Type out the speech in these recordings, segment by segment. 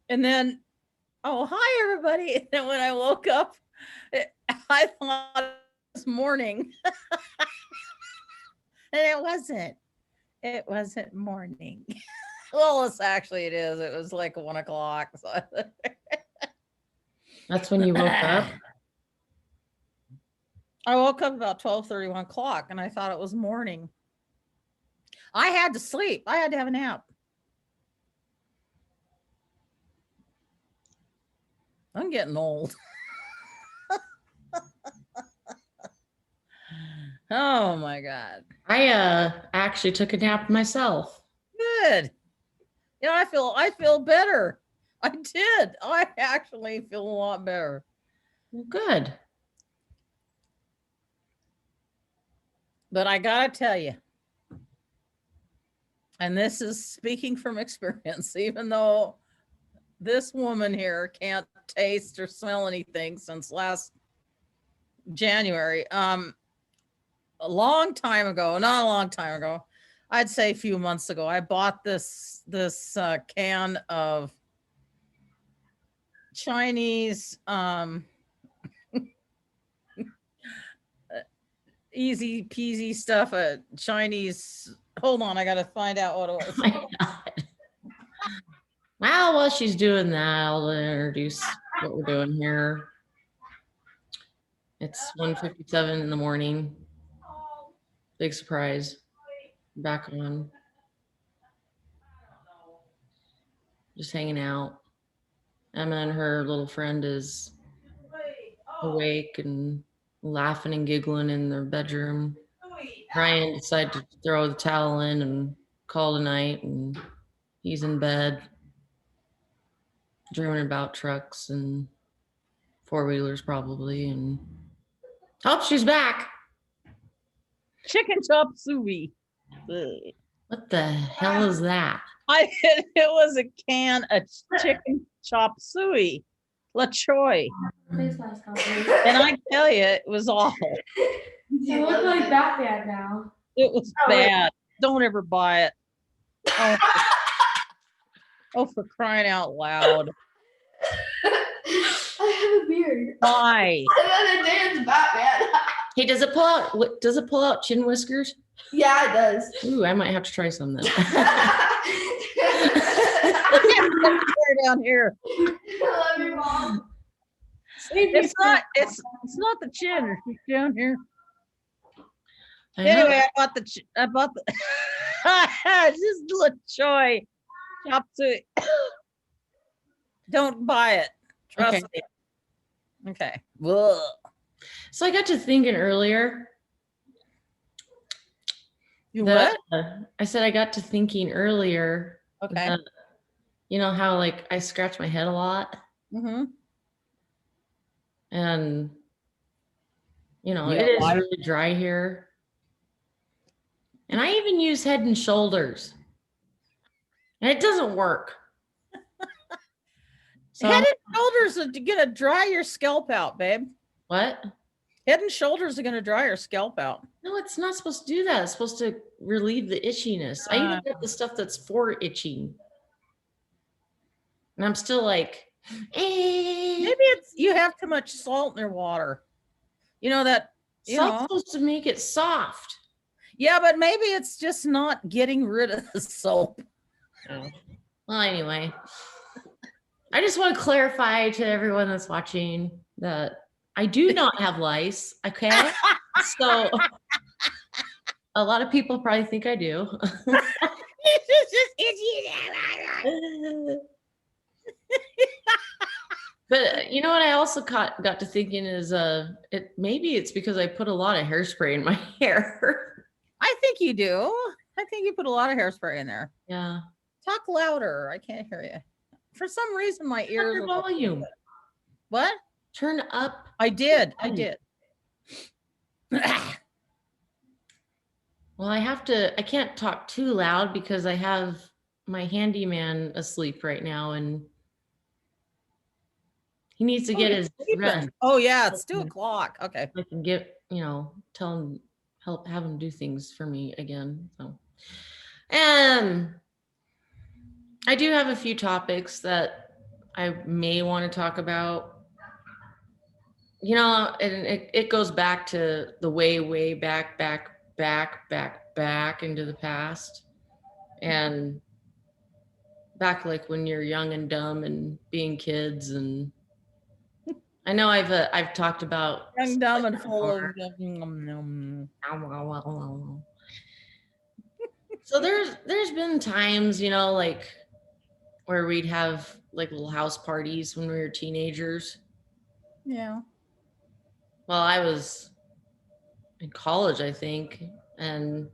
And then, oh, hi, everybody. And then when I woke up, I thought it was morning. And it wasn't. It wasn't morning. Well, it is. It was like 1 o'clock. So That's when you woke up. I woke up about 12:30, 1 o'clock, and I thought it was morning. I had to sleep. I had to have a nap. I'm getting old. Oh my God. I actually took a nap myself. Good. Yeah, I feel better. I did. I actually feel a lot better. Well, good. But I gotta tell you, and this is speaking from experience, even though this woman here can't taste or smell anything since last January. A long time ago, not a long time ago, I'd say a few months ago, I bought this can of Chinese easy peasy stuff. Chinese. Hold on, I gotta find out what it was. Oh my God. Well, while she's doing that, I'll introduce what we're doing here. It's 1:57 in the morning. Big surprise. Back on. Just hanging out. Emma and her little friend is awake and laughing and giggling in their bedroom. Ryan decided to throw the towel in and call it a night, and he's in bed dreaming about trucks and four-wheelers probably. And oh, she's back. Chicken chop suey. What the hell is that? It was a can of chicken chop suey, La Choy, and I tell you, it was awful. You look like Batman now. It was bad. Don't ever buy it. Oh, for crying out loud! I have a beard. Why? Another day it's Batman. Hey, does it pull out chin whiskers? Yeah, it does. Ooh, I might have to try some then. Down here. I love you, Mom. It's not the chin. It's down here. I Anyway, know. I bought the just La Choy chop suey. Don't buy it. Trust me. Okay. Ugh. So I got to thinking earlier. You what? I said I got to thinking earlier. Okay. That, you know how like I scratch my head a lot, Mm-hmm. and you know Yeah, it is why? really dry here, and I even use Head and Shoulders, and it doesn't work. So Head and Shoulders are gonna dry your scalp out, babe. what? Head and Shoulders are gonna dry your scalp out. No, it's not supposed to do that. It's supposed to relieve the itchiness. I even get the stuff that's for itching, and I'm still like, Maybe it's you have too much salt in your water. You know that. Salt's supposed to make it soft. Yeah, but maybe it's just not getting rid of the soap. Oh. Well, anyway, I just want to clarify to everyone that's watching that I do not have lice. Okay, so a lot of people probably think I do. But you know what I also got to thinking is maybe it's because I put a lot of hairspray in my hair. I think you do. I think you put a lot of hairspray in there. Yeah. Talk louder. I can't hear you. For some reason, my ears. Turn your volume. What? Turn up. I did. I did. Well, I can't talk too loud because I have my handyman asleep right now, and he needs to get his rest. Oh yeah, it's 2:00. Okay. I can tell him, have him do things for me again. So, I do have a few topics that I may want to talk about, you know, and it goes back to the way back into the past, and back like when you're young and dumb and being kids. And I know I've talked about Young, dumb, and full of. So there's been times, you know, like where we'd have like little house parties when we were teenagers. Yeah. Well, I was in college, I think. And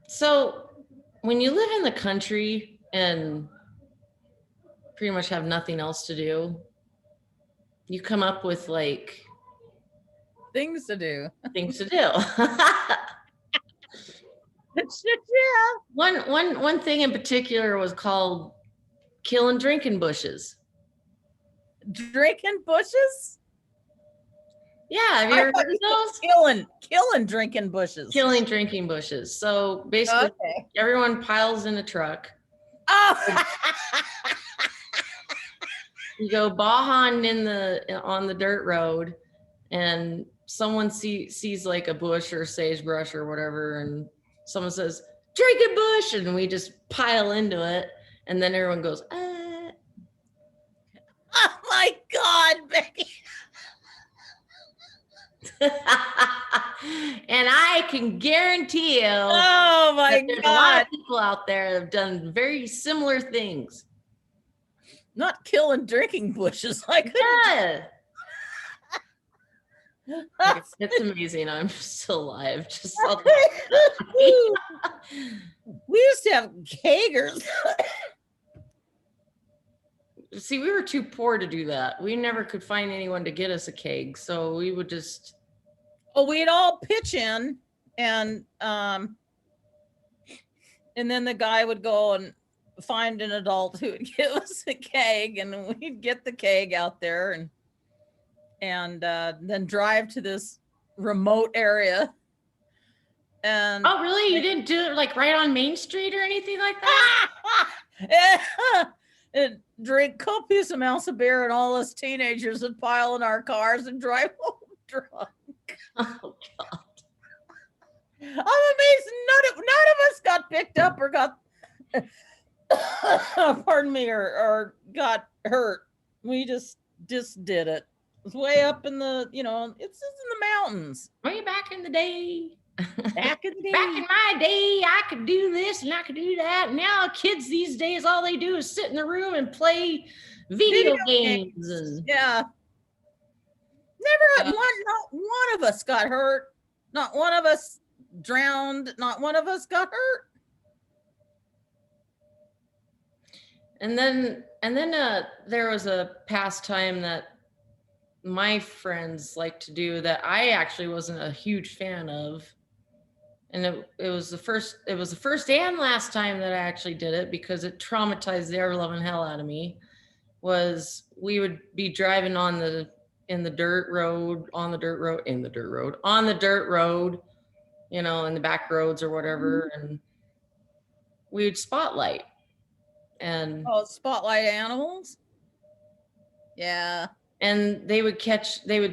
so when you live in the country and pretty much have nothing else to do, you come up with like Things to do. things to do. Yeah. One thing in particular was called killing drinking bushes. Drinking bushes? Yeah, have you I ever thought heard you of said those? killing drinking bushes. Killing drinking bushes. So basically, Okay. everyone piles in a truck. Oh. You go bahan on the dirt road, and someone sees like a bush or sagebrush or whatever, and someone says, "Drink a bush," and we just pile into it, and then everyone goes, Oh my God, Becky. And I can guarantee you Oh my that there's a lot God. of people out there that have done very similar things. Not killing drinking bushes. I couldn't. Yeah. It's amazing I'm still alive. Just We used to have kegers. See, we were too poor to do that. We never could find anyone to get us a keg, so we would just. Well, we'd all pitch in, and then the guy would go and find an adult who would give us a keg, and we'd get the keg out there, and then drive to this remote area. And Oh, really? You didn't do it like right on Main Street or anything like that? and drink copious amounts of beer, and all us teenagers would pile in our cars and drive home drunk. Oh God! I'm amazed none of us got picked up or got pardon me, or got hurt. We just did it. It's way up in the, it's just in the mountains. Way back in the day. Back in the day. Back in my day, I could do this and I could do that. Now kids these days, all they do is sit in the room and play video games. And yeah. Not one of us got hurt. Not one of us drowned. Not one of us got hurt. And then there was a pastime that my friends like to do that I actually wasn't a huge fan of. And it was the first and last time that I actually did it, because it traumatized the ever-loving hell out of me. Was we would be driving on the dirt road, you know, in the back roads or whatever, and we'd spotlight. And spotlight animals. Yeah. And they would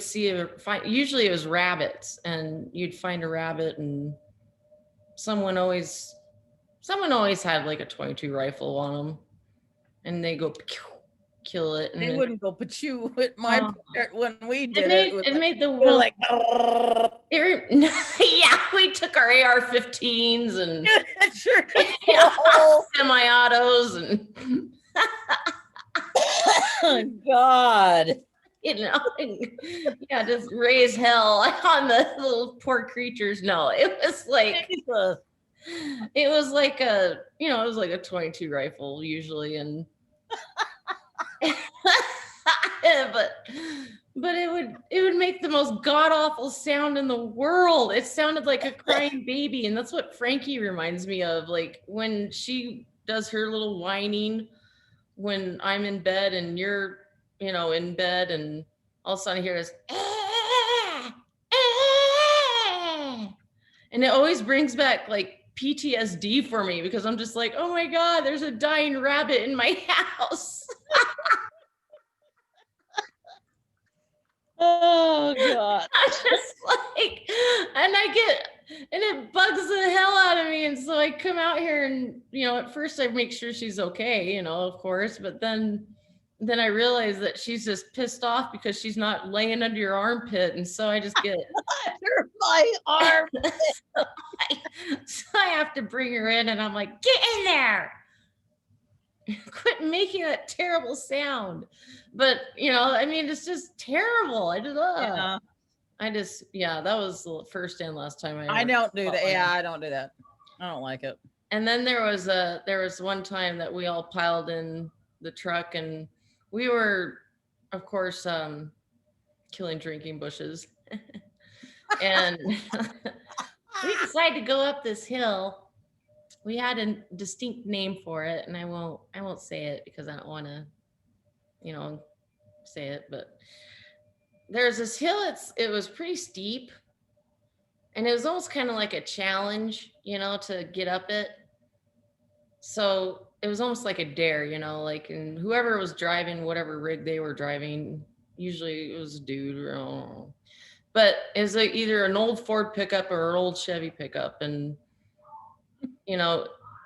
see usually it was rabbits, and you'd find a rabbit, and someone always had like a .22 rifle on them, and they go kill it. And they wouldn't go pachu at my part when we did it. It made the world like yeah, we took our AR-15s and sure semi-autos and oh, God. You know, yeah, just raise hell on the little poor creatures. No, it was like a, you know, it was like a .22 rifle usually, and but it would make the most god awful sound in the world. It sounded like a crying baby, and that's what Frankie reminds me of. Like when she does her little whining when I'm in bed and you're, you know, in bed, and all of a sudden I hear this, and it always brings back like PTSD for me because I'm just like, oh my God, there's a dying rabbit in my house. Oh God. I'm just like, and it bugs the hell out of me. And so I come out here and, at first I make sure she's okay, of course, but then I realize that she's just pissed off because she's not laying under your armpit. And so I just get Under my arm. so I have to bring her in and I'm like, get in there. Quit making that terrible sound. But it's just terrible. Yeah. That was the first and last time I don't do fought that. my Yeah, dog. I don't do that. I don't like it. And then there was one time that we all piled in the truck and we were, of course, killing drinking bushes. And we decided to go up this hill. We had a distinct name for it, and I won't say it because I don't want to, say it. But there's this hill. It was pretty steep, and it was almost kind of like a challenge, to get up it. So it was almost like a dare, and whoever was driving, whatever rig they were driving, usually it was a dude or I don't know. But it was like either an old Ford pickup or an old Chevy pickup. And,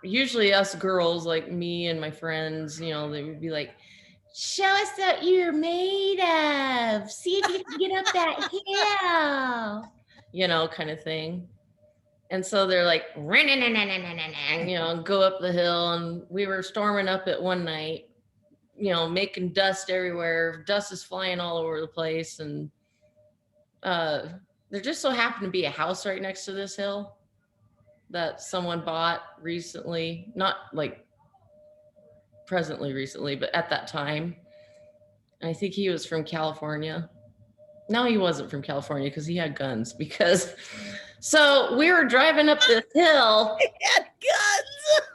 usually us girls like me and my friends, they would be like, show us what you're made of. See if you can get up that hill, kind of thing. And so they're like, go up the hill. And we were storming up it one night, making dust everywhere. Dust is flying all over the place. And there just so happened to be a house right next to this hill that someone bought recently, not like presently recently, but at that time. I think he was from California. No, he wasn't from California because he had guns. So we were driving up this hill. He had guns.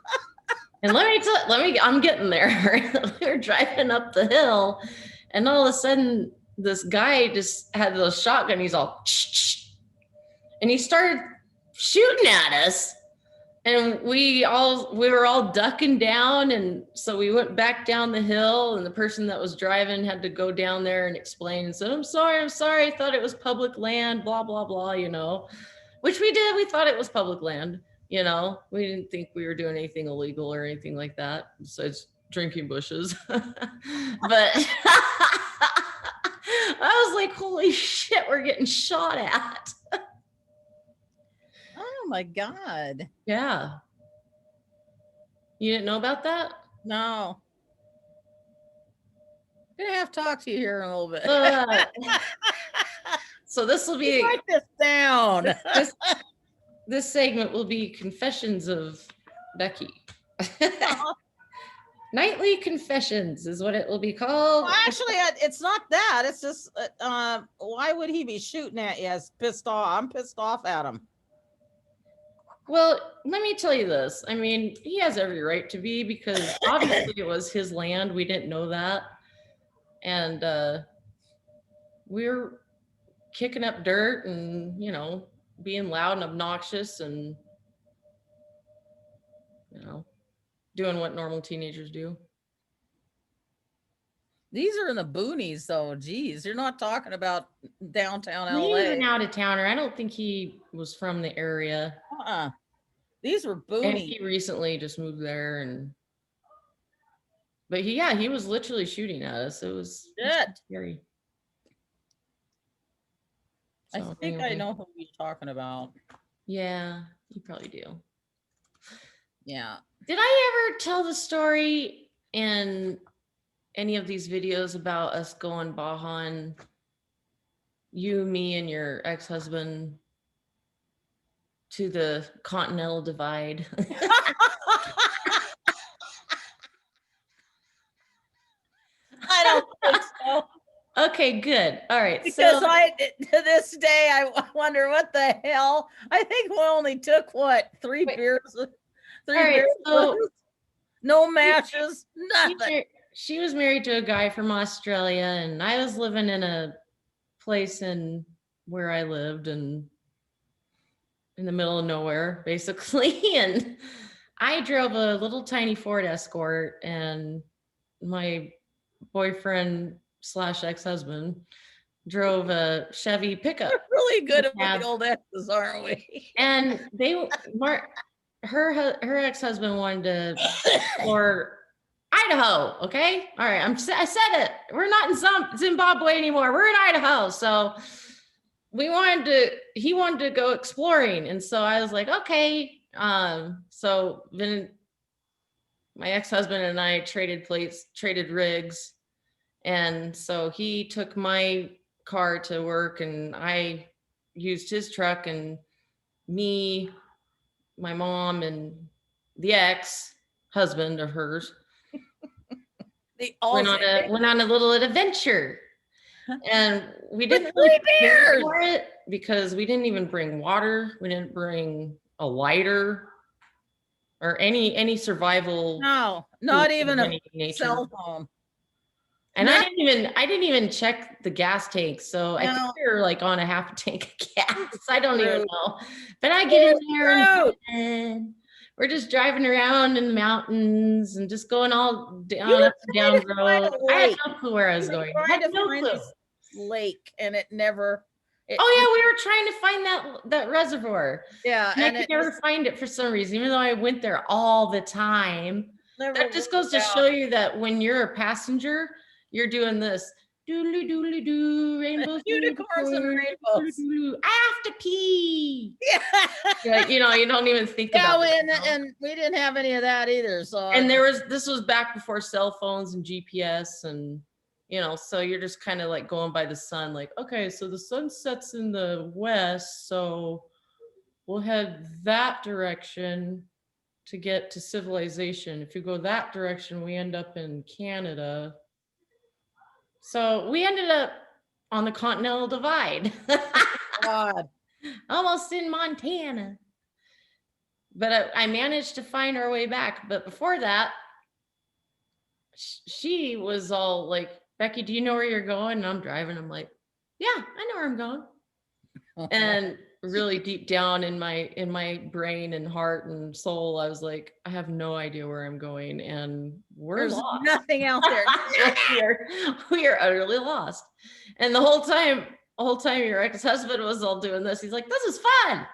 And I'm getting there. We were driving up the hill, and all of a sudden, this guy just had the shotgun. He's all, and he started shooting at us. And we were all ducking down. And so we went back down the hill, and the person that was driving had to go down there and explain and said, I'm sorry. I thought it was public land, blah, blah, blah, which we did. We thought it was public land, we didn't think we were doing anything illegal or anything like that besides drinking bushes. But I was like, holy shit, we're getting shot at. Oh my God. Yeah. You didn't know about that? No. I'm gonna have to talk to you here in a little bit. So this will be write this down. this segment will be Confessions of Becky. Nightly Confessions is what it will be called. Well, actually, it's not that. It's just, why would he be shooting at you? As pissed off. I'm pissed off at him. Well, let me tell you this. I mean, he has every right to be because obviously it was his land. We didn't know that. And we were kicking up dirt and, being loud and obnoxious and, doing what normal teenagers do. These are in the boonies, though. Geez, you're not talking about downtown He was an LA. out of towner. I don't think he was from the area. These were And boonies. he recently just moved there. But he was literally shooting at us. It was Shit. scary. I So, think I anyway. know who you're talking about. Yeah, you probably do. Yeah. Did I ever tell the story in any of these videos about us going Bajan, you, me, and your ex-husband to the Continental Divide? I don't think so. Okay, good. All right. Because So to this day, I wonder what the hell. I think we only took three Wait. beers. Three All right, beers. so- No matches, nothing. she was married to a guy from Australia, and I was living in a place in where I lived, and in the middle of nowhere, basically. And I drove a little tiny Ford Escort, and my boyfriend slash ex-husband drove a Chevy pickup. We're really good at Yeah. the old exes, aren't we? And her ex-husband wanted to explore Idaho. Okay. All right. I said it. We're not in Zimbabwe anymore. We're in Idaho. So he wanted to go exploring. And so I was like, okay. So then my ex-husband and I traded rigs. And so he took my car to work and I used his truck, and me, my mom, and the ex-husband of hers The went on a little adventure. And we didn't With really 3 care beers! for it because we didn't even bring water. We didn't bring a lighter or any survival. No, not tools even of a any nature. cell phone. And Not- I didn't even check the gas tank. So I think No. we were like on a half a tank of gas. I don't even Rude. know. But I get in there Rude. and we're just driving around in the mountains and just going all down up and down trying to find road. a I had lake. no clue where I was We were going. I trying had to no find clue. this lake, and it never. Oh yeah, we were trying to find that reservoir. Yeah, And I and could it never just find it for some reason, even though I went there all the time. never That just goes to worked out. show you that when you're a passenger, you're doing this. Doodly doodly doo, rainbows, Unicorns and rainbows. I have to pee. Yeah, Yeah, you don't even think yeah, about it. and we didn't have any of that either. So And this was back before cell phones and GPS, and so you're just kind of like going by the sun, like, okay, so the sun sets in the west, so we'll head that direction to get to civilization. If you go that direction, we end up in Canada. So we ended up on the Continental Divide, God, almost in Montana. But I managed to find our way back. But before that, she was all like, Becky, do you know where you're going? And I'm driving. I'm like, yeah, I know where I'm going. And really deep down in my brain and heart and soul, I was like, I have no idea where I'm going, and we're there's lost. nothing out there. we are utterly lost. And the whole time your ex-husband was all doing this. He's like, this is fun.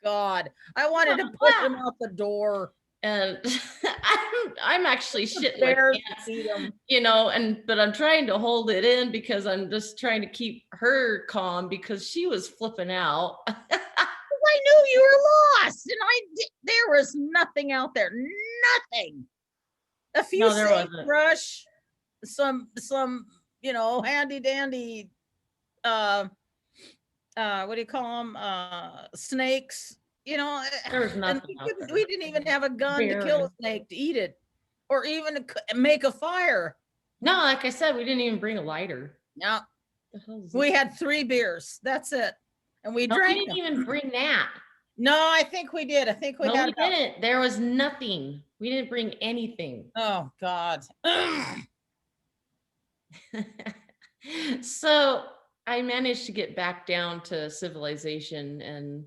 God, I wanted to push him out the door. And I'm actually The shitting my bears pants, eat 'em. but I'm trying to hold it in because I'm just trying to keep her calm because she was flipping out. I knew you were lost, and there was nothing out there. Nothing. A few No, there sagebrush, some handy dandy what do you call them? Snakes. There was And nothing out there. we didn't even have a gun to kill Barely. a snake to eat it, or even to make a fire. No, like I said, we didn't even bring a lighter. No, The hell is we this? had 3 beers. That's it, and we No, we drank didn't them. even bring that. No, I think we did. I think we No, had we about- didn't. There was nothing. We didn't bring anything. Oh God. So I managed to get back down to civilization, and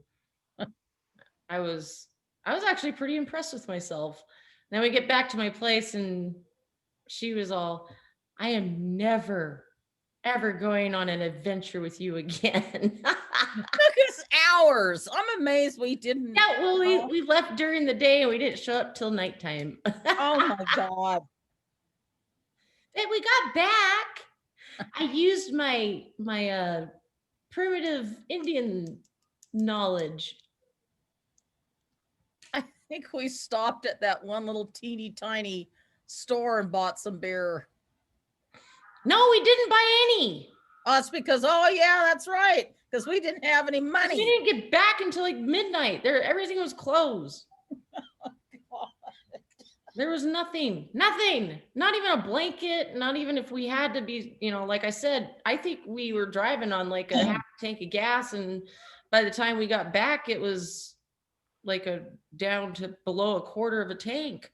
I was actually pretty impressed with myself. Then we get back to my place, and she was all, I am never, ever going on an adventure with you again. Took us hours. I'm amazed we didn't. Yeah, well, we left during the day and we didn't show up till nighttime. Oh my God. Then we got back. I used my primitive Indian knowledge. I think we stopped at that one little teeny tiny store and bought some beer. No, we didn't buy any. Oh, it's because, oh yeah, that's right. Because we didn't have any We money. didn't get back until like midnight. Everything was closed. There was nothing, not even a blanket, not even if we had to be, like I said, I think we were driving on like a half tank of gas. And by the time we got back, it was like down to below a quarter of a tank.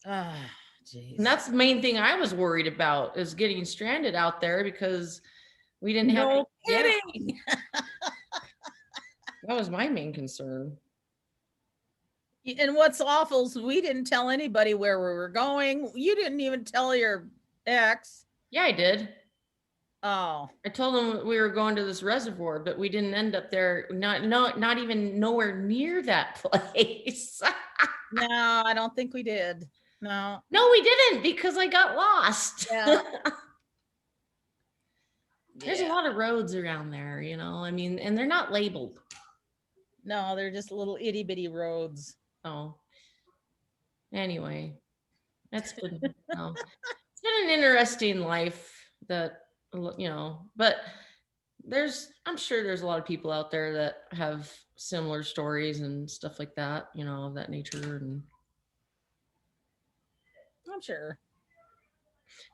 Ah, jeez. And that's the main thing I was worried about, is getting stranded out there because we didn't have No any gas. kidding. That was my main concern. And what's awful is we didn't tell anybody where we were going. You didn't even tell your ex. Yeah, I did. Oh, I told him we were going to this reservoir, but we didn't end up there. Not even nowhere near that place. no, I don't think we did. No. No, we didn't because I got lost. Yeah. There's a lot of roads around there, you know. I mean, and they're not labeled. No, they're just little itty bitty roads. Oh. Anyway, it's been it's been an interesting life that, you know, but I'm sure there's a lot of people out there that have similar stories and stuff like that, you know, of that nature. And I'm sure.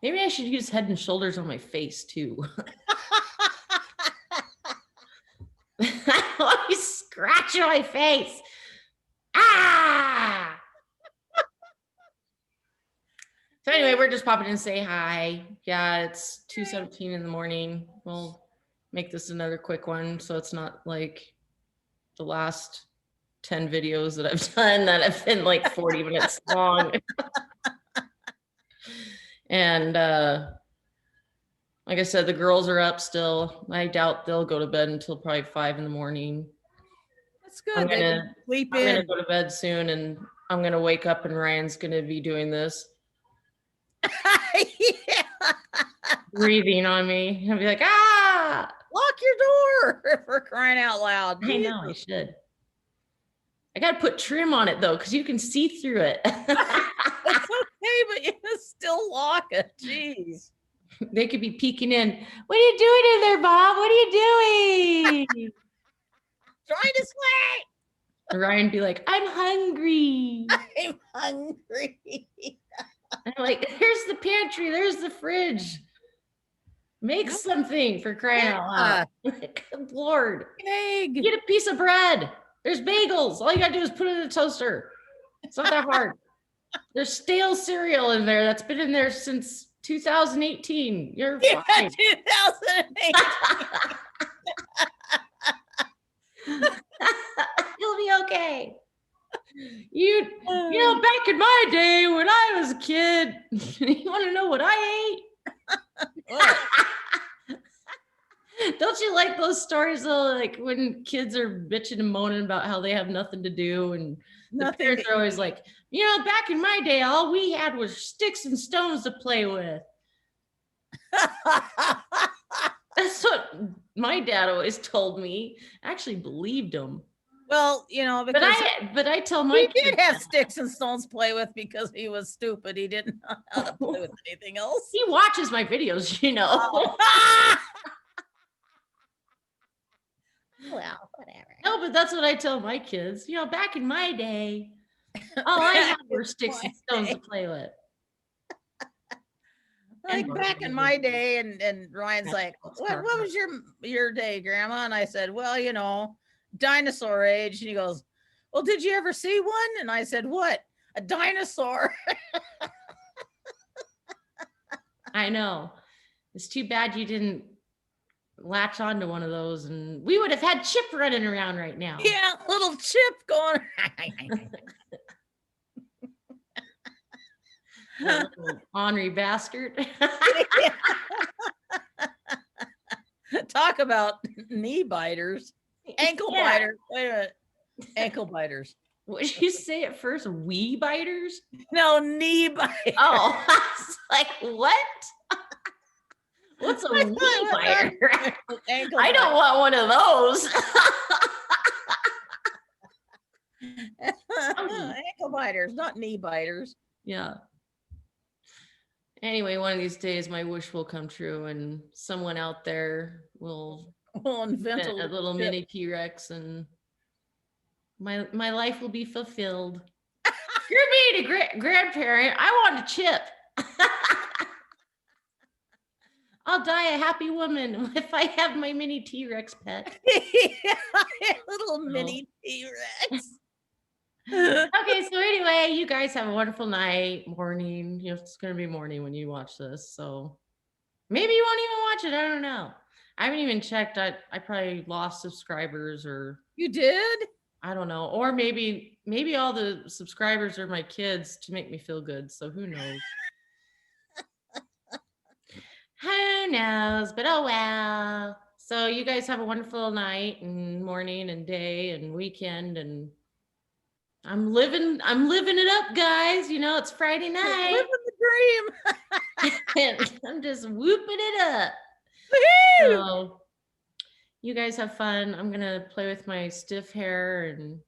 maybe I should use Head and Shoulders on my face too. I always scratch my face. Ah! So anyway, we're just popping in to say hi. Yeah, it's 2:17 in the morning. We'll make this another quick one, so it's not like the last 10 videos that I've done that have been like 40 minutes long. And like I said, the girls are up still. I doubt they'll go to bed until probably 5 in the morning. That's good. I'm They gonna can sleep I'm gonna in. go to bed soon, and I'm gonna wake up and Ryan's gonna be doing this, Yeah. breathing on me. He'll be like, ah! Lock your door for crying out loud. I know I should. I gotta put trim on it though, because you can see through it. It's okay, but you can still lock it. Jeez. They could be peeking in. What are you doing in there, Bob? What are you doing? Trying to sleep. And Ryan be like, I'm hungry. I'm hungry. I'm like, there's the pantry, there's the fridge. Make something, for crying out loud. Good Lord. Egg. Get a piece of bread. There's bagels. All you gotta do is put it in a toaster. It's not that hard. There's stale cereal in there that's been in there since 2018. You're Yeah, fine. 2008. You'll be okay. You know, back in my day when I was a kid, you want to know what I What? ate? Don't you like those stories though? Like when kids are bitching and moaning about how they have nothing to do, and the Nothing parents to are always like, you know, back in my day, all we had was sticks and stones to play with. That's what my dad always told me. I actually believed him. Well, you know, But because I tell my he kids did have sticks and stones to play with because he was stupid. He didn't know how to play with anything else. he watches my videos, you know. Well, whatever. No, but that's what I tell my kids. You know, back in my day, all I had were sticks and stones to play with. Like back in my day, and Ryan's like, what was your day, Grandma? And I said, well, you know, dinosaur age. And he goes, well, did you ever see one? And I said, what? A dinosaur. I know. It's too bad you didn't latch onto one of those, and we would have had Chip running around right now. Yeah, little Chip going. That little ornery bastard. Talk about knee biters, ankle Yeah. biters. Wait a minute, ankle biters. What did you say at first? Wee biters? No, knee biters. Oh, I was like, what? What's a wee biter? Ankle I don't want one of those. ankle biters, not knee biters. Yeah. Anyway, one of these days my wish will come true and someone out there will We'll invent invent a little chip. mini T-Rex and my life will be fulfilled. You're being a grandparent. I want a chip. I'll die a happy woman if I have my mini T-Rex pet. Little mini T-Rex. Okay, so anyway, you guys have a wonderful night, morning. You know, it's gonna be morning when you watch this, so maybe you won't even watch it. I don't know. I haven't even checked. I probably lost subscribers, or You did? I don't know. Or maybe all the subscribers are my kids to make me feel good. So who knows? Who knows? But oh well. So you guys have a wonderful night and morning and day and weekend, and I'm living it up, guys. You know, it's Friday You're night. living the dream. And I'm just whooping it up. Woohoo! So you guys have fun. I'm gonna play with my stiff hair, and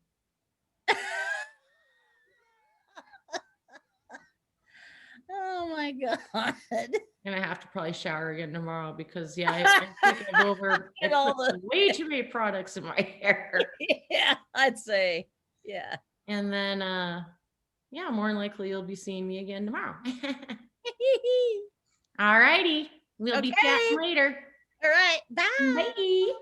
Oh my God. gonna have to probably shower again tomorrow because I think I Get all put way too many products in my hair. Yeah, I'd say. Yeah. And then yeah, more than likely you'll be seeing me again tomorrow. All righty. We'll be Okay. chatting later. All right. Bye. Bye.